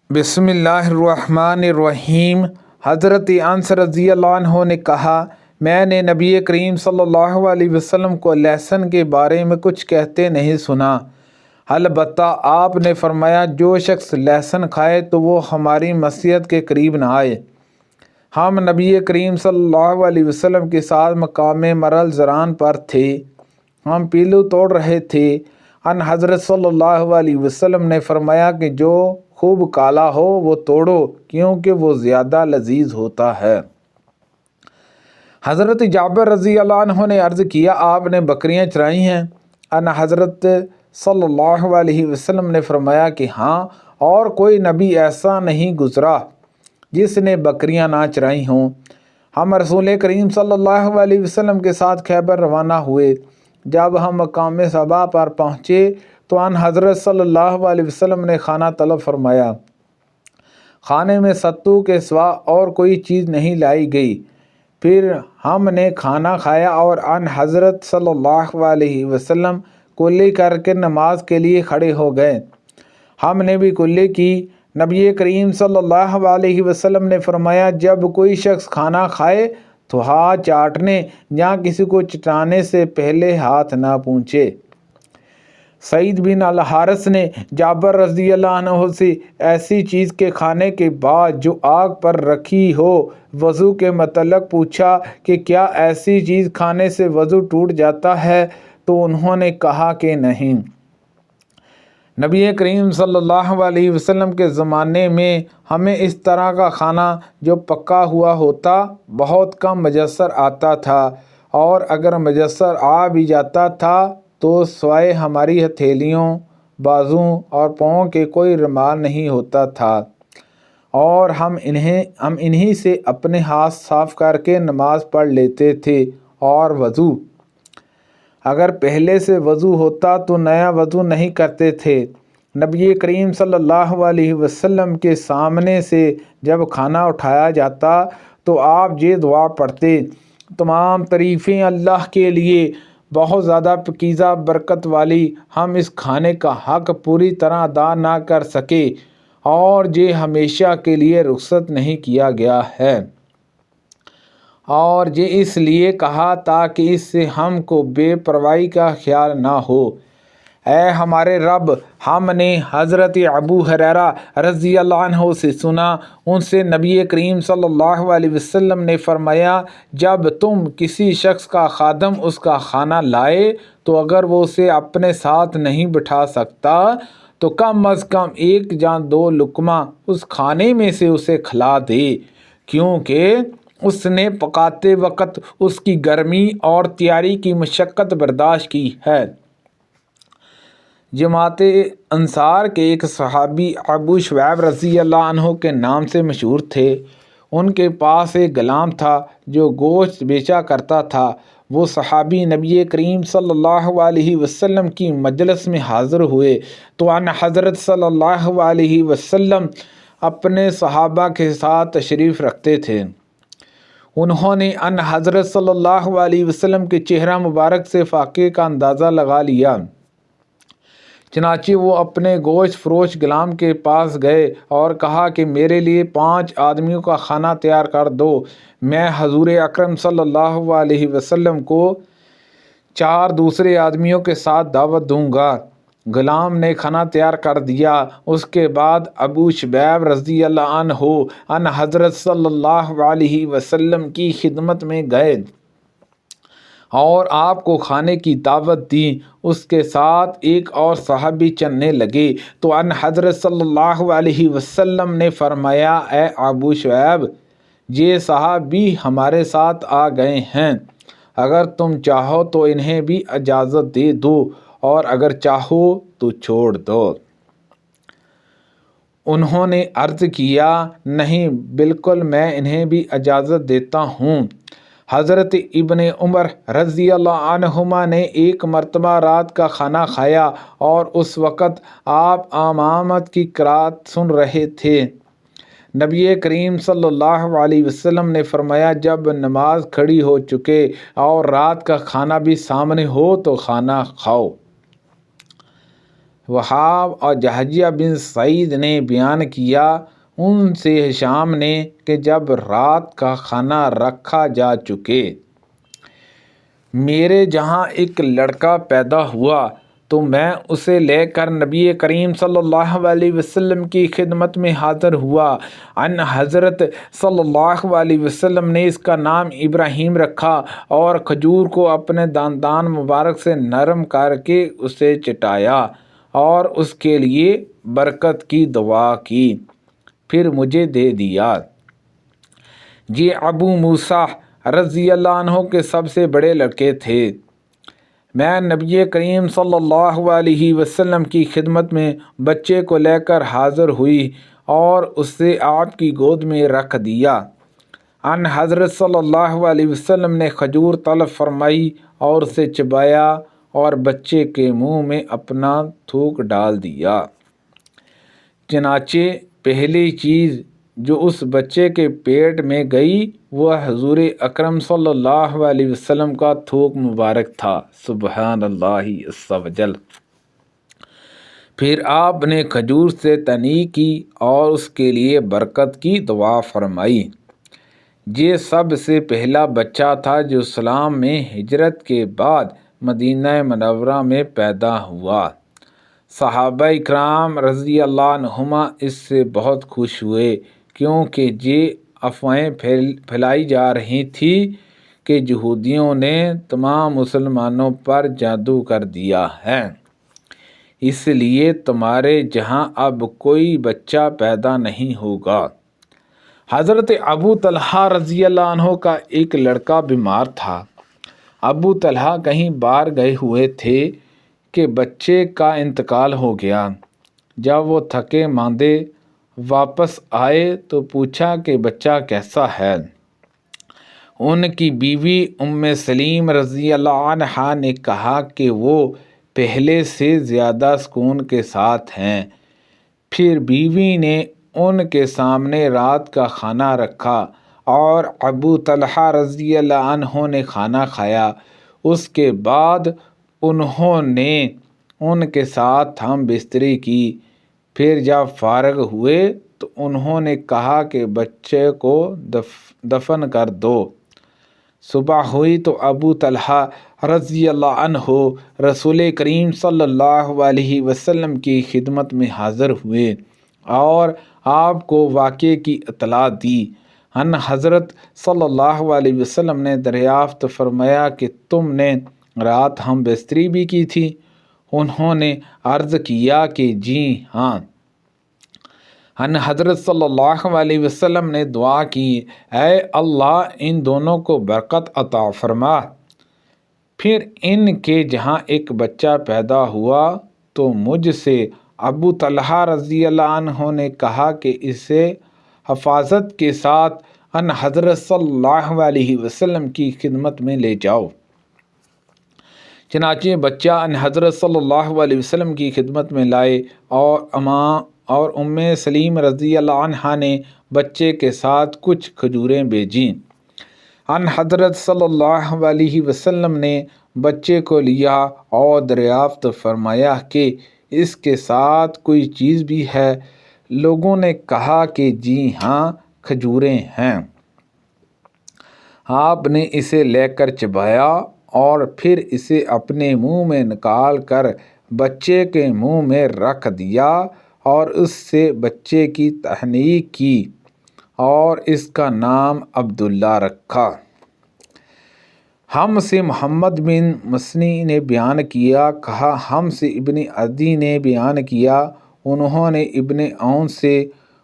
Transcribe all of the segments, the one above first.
بسم اللہ الرحمن الرحیم۔ حضرت انس رضی اللہ عنہ نے کہا، میں نے نبی کریم صلی اللہ علیہ وسلم کو لہسن کے بارے میں کچھ کہتے نہیں سنا، البتہ آپ نے فرمایا جو شخص لہسن کھائے تو وہ ہماری مسجد کے قریب نہ آئے۔ ہم نبی کریم صلی اللہ علیہ وسلم کے ساتھ مقام مرل زران پر تھے، ہم پیلو توڑ رہے تھے۔ ان حضرت صلی اللہ علیہ وسلم نے فرمایا کہ جو خوب کالا ہو وہ توڑو کیونکہ وہ زیادہ لذیذ ہوتا ہے۔ حضرت جابر رضی اللہ عنہ نے عرض کیا، آپ نے بکریاں چرائی ہیں؟ ان حضرت صلی اللہ علیہ وسلم نے فرمایا کہ ہاں، اور کوئی نبی ایسا نہیں گزرا جس نے بکریاں نہ چرائی ہوں۔ ہم رسول کریم صلی اللہ علیہ وسلم کے ساتھ خیبر روانہ ہوئے۔ جب ہم مقام صبا پر پہنچے تو ان حضرت صلی اللہ علیہ وسلم نے کھانا طلب فرمایا۔ کھانے میں ستو کے سوا اور کوئی چیز نہیں لائی گئی۔ پھر ہم نے کھانا کھایا اور ان حضرت صلی اللہ علیہ وسلم کلی کر کے نماز کے لیے کھڑے ہو گئے۔ ہم نے بھی کلی کی۔ نبی کریم صلی اللہ علیہ وسلم نے فرمایا، جب کوئی شخص کھانا کھائے تو ہاتھ چاٹنے یا کسی کو چٹانے سے پہلے ہاتھ نہ پونچھے۔ سعید بن الحارث نے جابر رضی اللہ عنہ سے ایسی چیز کے کھانے کے بعد جو آگ پر رکھی ہو وضو کے متعلق پوچھا کہ کیا ایسی چیز کھانے سے وضو ٹوٹ جاتا ہے؟ تو انہوں نے کہا کہ نہیں۔ نبی کریم صلی اللہ علیہ وسلم کے زمانے میں ہمیں اس طرح کا کھانا جو پکا ہوا ہوتا بہت کم میسر آتا تھا، اور اگر میسر آ بھی جاتا تھا تو سوائے ہماری ہتھیلیوں، بازوں اور پاؤں کے کوئی رومال نہیں ہوتا تھا، اور ہم انہی سے اپنے ہاتھ صاف کر کے نماز پڑھ لیتے تھے۔ اور وضو اگر پہلے سے وضو ہوتا تو نیا وضو نہیں کرتے تھے۔ نبی کریم صلی اللہ علیہ وسلم کے سامنے سے جب کھانا اٹھایا جاتا تو آپ یہ دعا پڑھتے، تمام تعریفیں اللہ کے لیے، بہت زیادہ پاکیزہ برکت والی، ہم اس کھانے کا حق پوری طرح ادا نہ کر سکے اور یہ ہمیشہ کے لیے رخصت نہیں کیا گیا ہے، اور یہ اس لیے کہا تاکہ اس سے ہم کو بے پرواہی کا خیال نہ ہو۔ اے ہمارے رب، ہم نے حضرت ابو ہریرہ رضی اللہ عنہ سے سنا، ان سے نبی کریم صلی اللہ علیہ وسلم نے فرمایا، جب تم کسی شخص کا خادم اس کا کھانا لائے تو اگر وہ اسے اپنے ساتھ نہیں بٹھا سکتا تو کم از کم ایک یا دو لقمہ اس کھانے میں سے اسے کھلا دے، کیونکہ اس نے پکاتے وقت اس کی گرمی اور تیاری کی مشقت برداشت کی ہے۔ جماعت انصار کے ایک صحابی ابو شعیب رضی اللہ عنہ کے نام سے مشہور تھے۔ ان کے پاس ایک غلام تھا جو گوشت بیچا کرتا تھا۔ وہ صحابی نبی کریم صلی اللہ علیہ وسلم کی مجلس میں حاضر ہوئے تو ان حضرت صلی اللہ علیہ وسلم اپنے صحابہ کے ساتھ تشریف رکھتے تھے۔ انہوں نے ان حضرت صلی اللہ علیہ وسلم کے چہرہ مبارک سے فاقے کا اندازہ لگا لیا، چنانچہ وہ اپنے گوشت فروش غلام کے پاس گئے اور کہا کہ میرے لیے 5 آدمیوں کا کھانا تیار کر دو، میں حضور اکرم صلی اللہ علیہ وسلم کو 4 دوسرے آدمیوں کے ساتھ دعوت دوں گا۔ غلام نے کھانا تیار کر دیا۔ اس کے بعد ابو شعیب رضی اللہ عنہ ان حضرت صلی اللہ علیہ وسلم کی خدمت میں گئے اور آپ کو کھانے کی دعوت دی۔ اس کے ساتھ ایک اور صحابی چلنے لگے تو ان حضرت صلی اللہ علیہ وسلم نے فرمایا، اے ابو شعیب، یہ صحابی ہمارے ساتھ آ گئے ہیں، اگر تم چاہو تو انہیں بھی اجازت دے دو اور اگر چاہو تو چھوڑ دو۔ انہوں نے عرض کیا، نہیں، بالکل، میں انہیں بھی اجازت دیتا ہوں۔ حضرت ابن عمر رضی اللہ عنہما نے ایک مرتبہ رات کا کھانا کھایا اور اس وقت آپ امامت کی قرات سن رہے تھے۔ نبی کریم صلی اللہ علیہ وسلم نے فرمایا، جب نماز کھڑی ہو چکے اور رات کا کھانا بھی سامنے ہو تو کھانا کھاؤ۔ وہاب اور جہجیہ بن سعید نے بیان کیا ان سے ہشام نے کہ جب رات کا کھانا رکھا جا چکے میرے جہاں ایک لڑکا پیدا ہوا تو میں اسے لے کر نبی کریم صلی اللہ علیہ وسلم کی خدمت میں حاضر ہوا۔ ان حضرت صلی اللہ علیہ وسلم نے اس کا نام ابراہیم رکھا اور کھجور کو اپنے دندان مبارک سے نرم کر کے اسے چٹایا اور اس کے لیے برکت کی دعا کی، پھر مجھے دے دیا۔ یہ ابو موسیٰ رضی اللہ عنہ کے سب سے بڑے لڑکے تھے۔ میں نبی کریم صلی اللہ علیہ وسلم کی خدمت میں بچے کو لے کر حاضر ہوئی اور اسے آپ کی گود میں رکھ دیا۔ ان حضرت صلی اللہ علیہ وسلم نے کھجور طلب فرمائی اور اسے چبایا اور بچے کے منہ میں اپنا تھوک ڈال دیا۔ چنانچہ پہلی چیز جو اس بچے کے پیٹ میں گئی وہ حضور اکرم صلی اللہ علیہ وسلم کا تھوک مبارک تھا۔ سبحان اللہ عز و جل۔ پھر آپ نے کھجور سے تنی کی اور اس کے لیے برکت کی دعا فرمائی۔ یہ سب سے پہلا بچہ تھا جو اسلام میں ہجرت کے بعد مدینہ منورہ میں پیدا ہوا۔ صحابہ اکرام رضی اللہ عنہما اس سے بہت خوش ہوئے کیونکہ یہ افواہیں پھیلائی جا رہی تھی کہ یہودیوں نے تمام مسلمانوں پر جادو کر دیا ہے، اس لیے تمہارے جہاں اب کوئی بچہ پیدا نہیں ہوگا۔ حضرت ابو طلحہ رضی اللہ عنہ کا ایک لڑکا بیمار تھا۔ ابو طلحہ کہیں باہر گئے ہوئے تھے کہ بچے کا انتقال ہو گیا۔ جب وہ تھکے ماندے واپس آئے تو پوچھا کہ بچہ کیسا ہے۔ ان کی بیوی ام سلیم رضی اللہ عنہا نے کہا کہ وہ پہلے سے زیادہ سکون کے ساتھ ہیں۔ پھر بیوی نے ان کے سامنے رات کا کھانا رکھا اور ابو طلحہ رضی اللہ عنہ نے کھانا کھایا۔ اس کے بعد انہوں نے ان کے ساتھ ہم بستری کی۔ پھر جب فارغ ہوئے تو انہوں نے کہا کہ بچے کو دفن کر دو۔ صبح ہوئی تو ابو طلحہ رضی اللہ عنہ رسول کریم صلی اللہ علیہ وسلم کی خدمت میں حاضر ہوئے اور آپ کو واقعے کی اطلاع دی۔ ان حضرت صلی اللہ علیہ وسلم نے دریافت فرمایا کہ تم نے رات ہم بستری بھی کی تھی؟ انہوں نے عرض کیا کہ جی ہاں۔ ان حضرت صلی اللہ علیہ وسلم نے دعا کی، اے اللہ ان دونوں کو برکت عطا فرما۔ پھر ان کے جہاں ایک بچہ پیدا ہوا تو مجھ سے ابو طلحہ رضی اللہ عنہ نے کہا کہ اسے حفاظت کے ساتھ ان حضرت صلی اللہ علیہ وسلم کی خدمت میں لے جاؤ۔ چنانچہ بچہ ان حضرت صلی اللہ علیہ وسلم کی خدمت میں لائے اور ام سلیم رضی اللہ عنہا نے بچے کے ساتھ کچھ کھجوریں بھیجیں۔ ان حضرت صلی اللہ علیہ وسلم نے بچے کو لیا اور دریافت فرمایا کہ اس کے ساتھ کوئی چیز بھی ہے؟ لوگوں نے کہا کہ جی ہاں کھجوریں ہیں۔ آپ نے اسے لے کر چبایا اور پھر اسے اپنے منہ میں نکال کر بچے کے منہ میں رکھ دیا اور اس سے بچے کی تہنیت کی اور اس کا نام عبداللہ رکھا۔ ہم سے محمد بن مسنی نے بیان کیا، کہا ہم سے ابن عدی نے بیان کیا، انہوں نے ابن عون سے،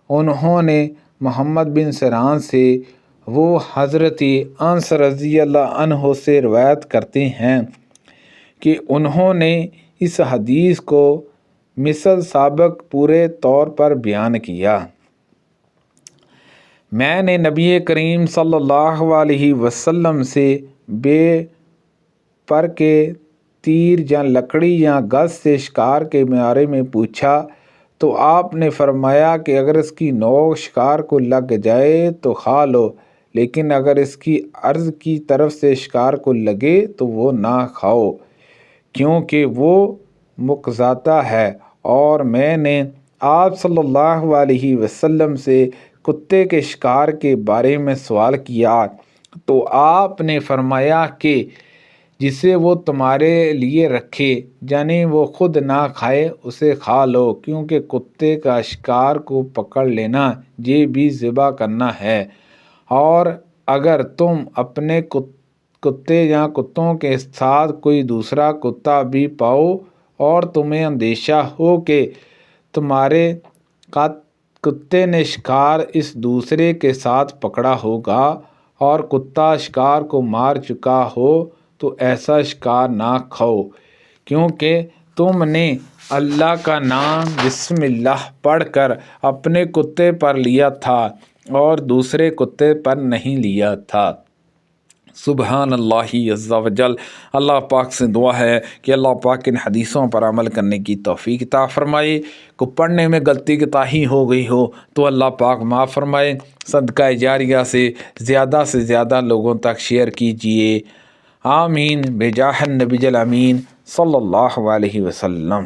انہوں نے محمد بن سیران سے، وہ حضرت انس رضی اللہ عنہ سے روایت کرتے ہیں کہ انہوں نے اس حدیث کو مثل سابق پورے طور پر بیان کیا۔ میں نے نبی کریم صلی اللہ علیہ وسلم سے بے پر کے تیر یا لکڑی یا گز سے شکار کے بارے میں پوچھا تو آپ نے فرمایا کہ اگر اس کی نوک شکار کو لگ جائے تو کھا لو، لیکن اگر اس کی عرض کی طرف سے شکار کو لگے تو وہ نہ کھاؤ، کیونکہ وہ مقذاتہ ہے اور میں نے آپ صلی اللہ علیہ وسلم سے کتے کے شکار کے بارے میں سوال کیا تو آپ نے فرمایا کہ جسے وہ تمہارے لیے رکھے، یعنی وہ خود نہ کھائے اسے کھا لو، کیونکہ کتے کا شکار کو پکڑ لینا یہ بھی ذبح کرنا ہے۔ اور اگر تم اپنے کتے یا کتوں کے ساتھ کوئی دوسرا کتا بھی پاؤ اور تمہیں اندیشہ ہو کہ تمہارے کتے نے شکار اس دوسرے کے ساتھ پکڑا ہوگا اور کتا شکار کو مار چکا ہو تو ایسا شکار نہ کھاؤ، کیونکہ تم نے اللہ کا نام بسم اللہ پڑھ کر اپنے کتے پر لیا تھا اور دوسرے کتے پر نہیں لیا تھا۔ سبحان اللہ عز و جل۔ اللہ پاک سے دعا ہے کہ اللہ پاک ان حدیثوں پر عمل کرنے کی توفیق عطا فرمائے۔ کو پڑھنے میں غلطی کوتاہی ہو گئی ہو تو اللہ پاک معاف فرمائے۔ صدقہ جاریہ سے زیادہ لوگوں تک شیئر کیجیے۔ آمین بجاہ النبی الامین صلی اللہ علیہ وسلم۔